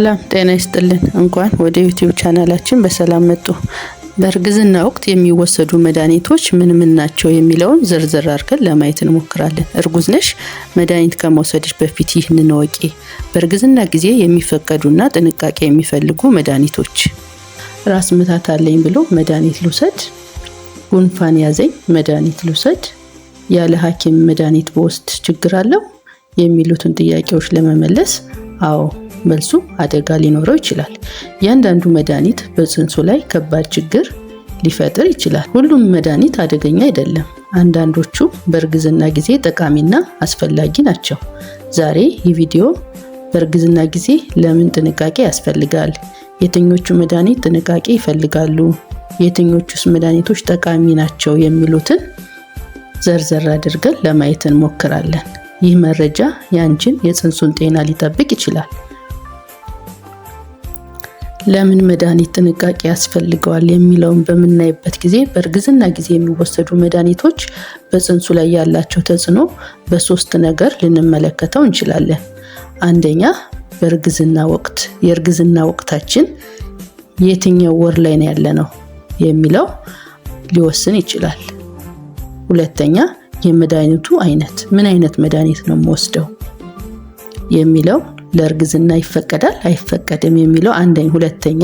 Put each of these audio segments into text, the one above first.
ሰላም ጤና ይስጥልን። እንኳን ወደ ዩቲዩብ ቻናላችን በሰላም መጡ። በእርግዝና ወቅት የሚወሰዱ መድኃኒቶች ምን ምን ናቸው የሚለውን ዝርዝር አድርገን ለማየት እንሞክራለን። እርጉዝ ነሽ? መድኃኒት ከመውሰድሽ በፊት ይህንን እወቂ። በእርግዝና ጊዜ የሚፈቀዱና ጥንቃቄ የሚፈልጉ መድኃኒቶች። ራስ ምታት አለኝ ብሎ መድኃኒት ልውሰድ? ጉንፋን ያዘኝ መድኃኒት ልውሰድ? ያለ ሐኪም መድኃኒት በውስጥ ችግር አለው የሚሉትን ጥያቄዎች ለመመለስ አዎ መልሱ አደጋ ሊኖረው ይችላል። እያንዳንዱ መድኃኒት በጽንሱ ላይ ከባድ ችግር ሊፈጥር ይችላል። ሁሉም መድኃኒት አደገኛ አይደለም። አንዳንዶቹ በእርግዝና ጊዜ ጠቃሚና አስፈላጊ ናቸው። ዛሬ ይህ ቪዲዮ በእርግዝና ጊዜ ለምን ጥንቃቄ ያስፈልጋል፣ የትኞቹ መድኃኒት ጥንቃቄ ይፈልጋሉ፣ የትኞቹስ መድኃኒቶች ጠቃሚ ናቸው የሚሉትን ዘርዘር አድርገን ለማየት እንሞክራለን። ይህ መረጃ ያንቺን የጽንሱን ጤና ሊጠብቅ ይችላል። ለምን መድኃኒት ጥንቃቄ ያስፈልገዋል የሚለውን በምናይበት ጊዜ በእርግዝና ጊዜ የሚወሰዱ መድኃኒቶች በጽንሱ ላይ ያላቸው ተጽዕኖ በሶስት ነገር ልንመለከተው እንችላለን። አንደኛ፣ በእርግዝና ወቅት የእርግዝና ወቅታችን የትኛው ወር ላይ ነው ያለነው የሚለው ሊወስን ይችላል። ሁለተኛ፣ የመድኃኒቱ አይነት ምን አይነት መድኃኒት ነው የምወስደው የሚለው ለእርግዝና ይፈቀዳል አይፈቀድም የሚለው ሁለተኛ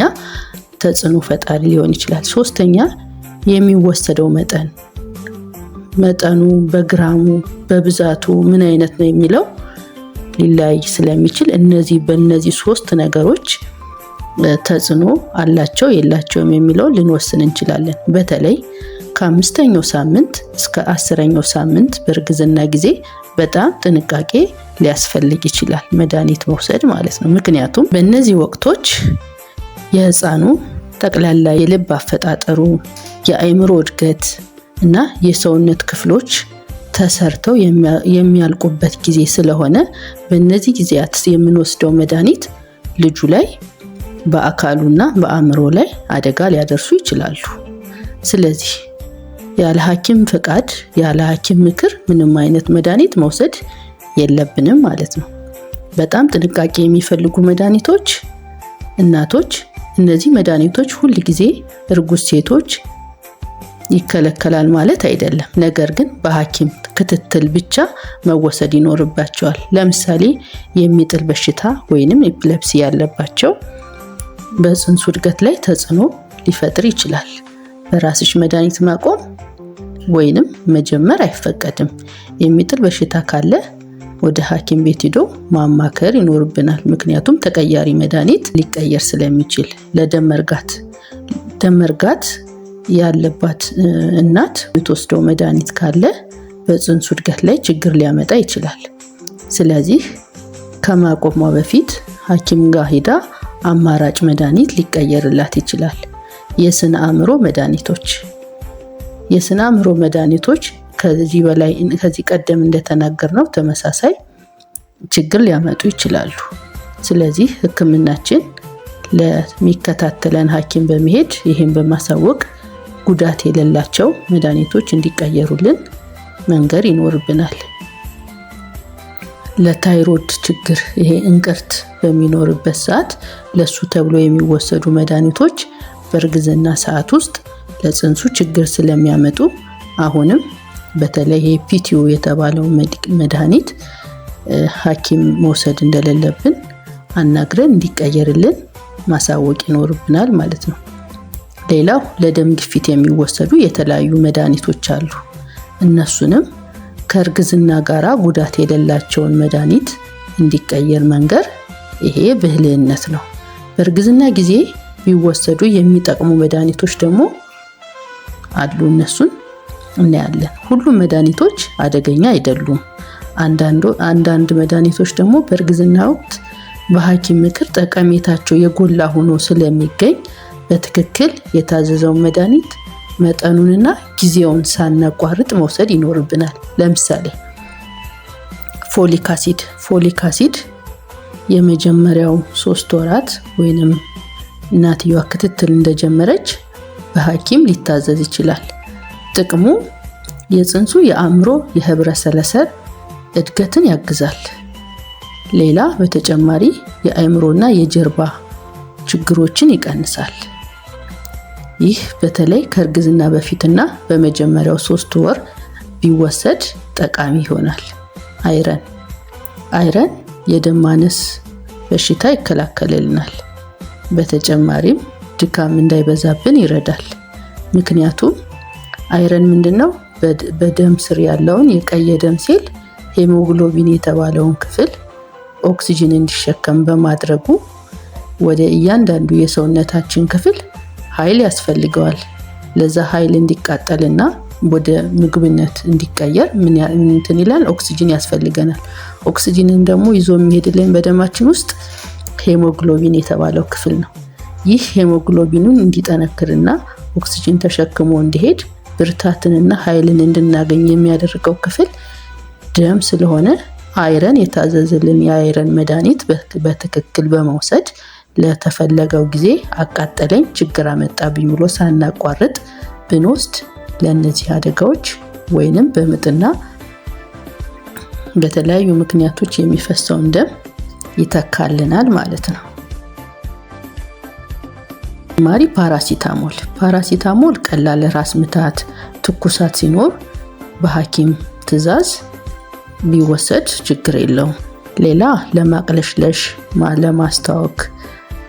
ተጽዕኖ ፈጣሪ ሊሆን ይችላል። ሶስተኛ፣ የሚወሰደው መጠኑ በግራሙ በብዛቱ ምን አይነት ነው የሚለው ሊለያይ ስለሚችል በእነዚህ ሶስት ነገሮች ተጽዕኖ አላቸው የላቸውም የሚለው ልንወስን እንችላለን። በተለይ ከ5ኛው ሳምንት እስከ 10ኛው ሳምንት በእርግዝና ጊዜ በጣም ጥንቃቄ ሊያስፈልግ ይችላል መድኃኒት መውሰድ ማለት ነው። ምክንያቱም በእነዚህ ወቅቶች የህፃኑ ጠቅላላ የልብ አፈጣጠሩ፣ የአእምሮ እድገት እና የሰውነት ክፍሎች ተሰርተው የሚያልቁበት ጊዜ ስለሆነ በእነዚህ ጊዜያት የምንወስደው መድኃኒት ልጁ ላይ በአካሉና በአእምሮ ላይ አደጋ ሊያደርሱ ይችላሉ። ስለዚህ ያለ ሐኪም ፍቃድ ያለ ሐኪም ምክር ምንም አይነት መድኃኒት መውሰድ የለብንም ማለት ነው። በጣም ጥንቃቄ የሚፈልጉ መድኃኒቶች እናቶች፣ እነዚህ መድኃኒቶች ሁል ጊዜ እርጉዝ ሴቶች ይከለከላል ማለት አይደለም። ነገር ግን በሐኪም ክትትል ብቻ መወሰድ ይኖርባቸዋል። ለምሳሌ የሚጥል በሽታ ወይንም ኤፒሌፕሲ ያለባቸው በጽንሱ እድገት ላይ ተጽዕኖ ሊፈጥር ይችላል። በራስሽ መድኃኒት ማቆም ወይንም መጀመር አይፈቀድም። የሚጥል በሽታ ካለ ወደ ሐኪም ቤት ሄዶ ማማከር ይኖርብናል። ምክንያቱም ተቀያሪ መድኃኒት ሊቀየር ስለሚችል። ለደም መርጋት ያለባት እናት የምትወስደው መድኃኒት ካለ በጽንሱ እድገት ላይ ችግር ሊያመጣ ይችላል። ስለዚህ ከማቆሟ በፊት ሐኪም ጋር ሄዳ አማራጭ መድኃኒት ሊቀየርላት ይችላል። የስነ አእምሮ መድኃኒቶች ከዚህ ቀደም እንደተናገርነው ተመሳሳይ ችግር ሊያመጡ ይችላሉ። ስለዚህ ሕክምናችን ለሚከታተለን ሐኪም በመሄድ ይሄን በማሳወቅ ጉዳት የሌላቸው መድኃኒቶች እንዲቀየሩልን መንገር ይኖርብናል። ለታይሮይድ ችግር ይሄ እንቅርት በሚኖርበት ሰዓት ለሱ ተብሎ የሚወሰዱ መድኃኒቶች በእርግዝና ሰዓት ውስጥ ለጽንሱ ችግር ስለሚያመጡ አሁንም በተለይ ፒቲዩ የተባለው መድኃኒት ሐኪም መውሰድ እንደሌለብን አናግረን እንዲቀየርልን ማሳወቅ ይኖርብናል ማለት ነው። ሌላው ለደም ግፊት የሚወሰዱ የተለያዩ መድኃኒቶች አሉ። እነሱንም ከእርግዝና ጋራ ጉዳት የሌላቸውን መድኃኒት እንዲቀየር መንገር ይሄ ብልህነት ነው። በእርግዝና ጊዜ ቢወሰዱ የሚጠቅሙ መድኃኒቶች ደግሞ አሉ። እነሱን እናያለን። ሁሉም መድኃኒቶች አደገኛ አይደሉም። አንዳንድ መድኃኒቶች ደግሞ በእርግዝና ወቅት በሐኪም ምክር ጠቀሜታቸው የጎላ ሆኖ ስለሚገኝ በትክክል የታዘዘውን መድኃኒት መጠኑንና ጊዜውን ሳናቋርጥ መውሰድ ይኖርብናል። ለምሳሌ ፎሊክ አሲድ የመጀመሪያው 3 ወራት ወይንም እናትየዋ ክትትል እንደጀመረች በሐኪም ሊታዘዝ ይችላል። ጥቅሙ የጽንሱ የአእምሮ የህብረ ሰረሰር እድገትን ያግዛል። ሌላ በተጨማሪ የአእምሮና የጀርባ ችግሮችን ይቀንሳል። ይህ በተለይ ከእርግዝና በፊትና በመጀመሪያው 3 ወር ቢወሰድ ጠቃሚ ይሆናል። አይረን የደም ማነስ በሽታ ይከላከልልናል። በተጨማሪም ድካም እንዳይበዛብን ይረዳል። ምክንያቱም አይረን ምንድነው? በደም ስር ያለውን የቀይ የደም ሴል ሄሞግሎቢን የተባለውን ክፍል ኦክሲጅን እንዲሸከም በማድረጉ ወደ እያንዳንዱ የሰውነታችን ክፍል ኃይል ያስፈልገዋል። ለዛ ኃይል እንዲቃጠልና ወደ ምግብነት እንዲቀየር ምን ይላል? ኦክሲጅን ያስፈልገናል። ኦክሲጅንን ደግሞ ይዞ የሚሄድልን በደማችን ውስጥ ሄሞግሎቢን የተባለው ክፍል ነው። ይህ ሄሞግሎቢኑን እንዲጠነክርና ኦክሲጅን ተሸክሞ እንዲሄድ ብርታትንና ኃይልን እንድናገኝ የሚያደርገው ክፍል ደም ስለሆነ አይረን የታዘዘልን የአይረን መድኃኒት በትክክል በመውሰድ ለተፈለገው ጊዜ አቃጠለኝ፣ ችግር አመጣብኝ ብሎ ሳናቋርጥ ብንወስድ ለእነዚህ አደጋዎች ወይንም በምጥና በተለያዩ ምክንያቶች የሚፈሰውን ደም ይተካልናል ማለት ነው። ማሪ ፓራሲታሞል ቀላል ራስ ምታት፣ ትኩሳት ሲኖር በሐኪም ትዕዛዝ ቢወሰድ ችግር የለውም። ሌላ ለማቅለሽለሽ፣ ለማስታወክ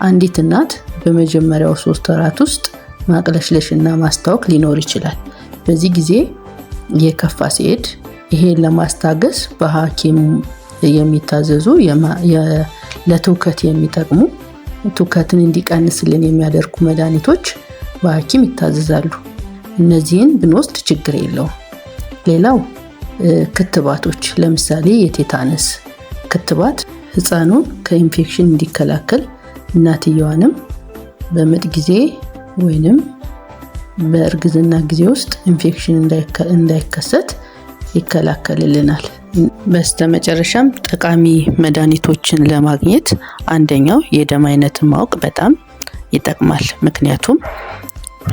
አንዲት እናት በመጀመሪያው 3 ወራት ውስጥ ማቅለሽለሽና ማስታወክ ሊኖር ይችላል። በዚህ ጊዜ የከፋ ሲሄድ ይሄን ለማስታገስ በሐኪም የሚታዘዙ ለትውከት የሚጠቅሙ ትውከትን እንዲቀንስልን የሚያደርጉ መድኃኒቶች በሐኪም ይታዘዛሉ። እነዚህን ብንወስድ ችግር የለውም። ሌላው ክትባቶች፣ ለምሳሌ የቴታነስ ክትባት ህፃኑን ከኢንፌክሽን እንዲከላከል እናትየዋንም በምጥ ጊዜ ወይንም በእርግዝና ጊዜ ውስጥ ኢንፌክሽን እንዳይከሰት ይከላከልልናል። በስተመጨረሻም ጠቃሚ መድኃኒቶችን ለማግኘት አንደኛው የደም አይነትን ማወቅ በጣም ይጠቅማል። ምክንያቱም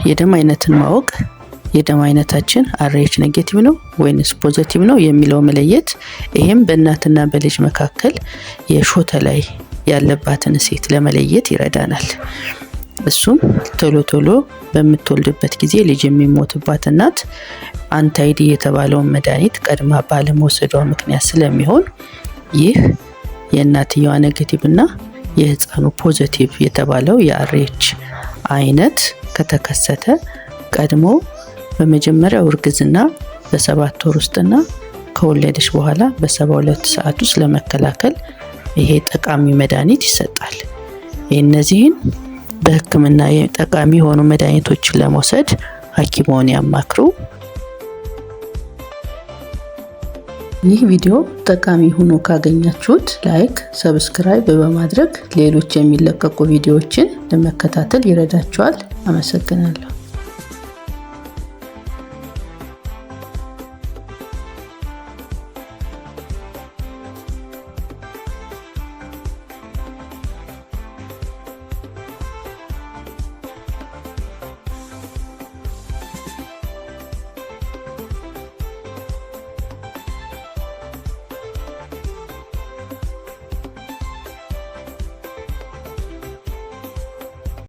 የደም አይነትን ማወቅ የደም አይነታችን RH ኔጌቲቭ ነው ወይንስ ፖዚቲቭ ነው የሚለው መለየት፣ ይሄም በእናትና በልጅ መካከል የሾተ ላይ ያለባትን ሴት ለመለየት ይረዳናል። እሱም ቶሎ በምትወልድበት ጊዜ ልጅ የሚሞትባት እናት አንታይዲ የተባለውን መድኃኒት ቀድማ ባለመውሰዷ ምክንያት ስለሚሆን ይህ የእናትየዋ ኔጌቲቭ እና የህፃኑ ፖዚቲቭ የተባለው የRH አይነት ከተከሰተ ቀድሞ በመጀመሪያው እርግዝና በ7 ወር ውስጥና ከወለደች በኋላ በ72 ሰዓት ውስጥ ለመከላከል ይሄ ጠቃሚ መድኃኒት ይሰጣል። እነዚህን በህክምና ጠቃሚ የሆኑ መድኃኒቶችን ለመውሰድ ሐኪሞን ያማክሩ። ይህ ቪዲዮ ጠቃሚ ሆኖ ካገኛችሁት ላይክ፣ ሰብስክራይብ በማድረግ ሌሎች የሚለቀቁ ቪዲዮዎችን ለመከታተል ይረዳችኋል። አመሰግናለሁ።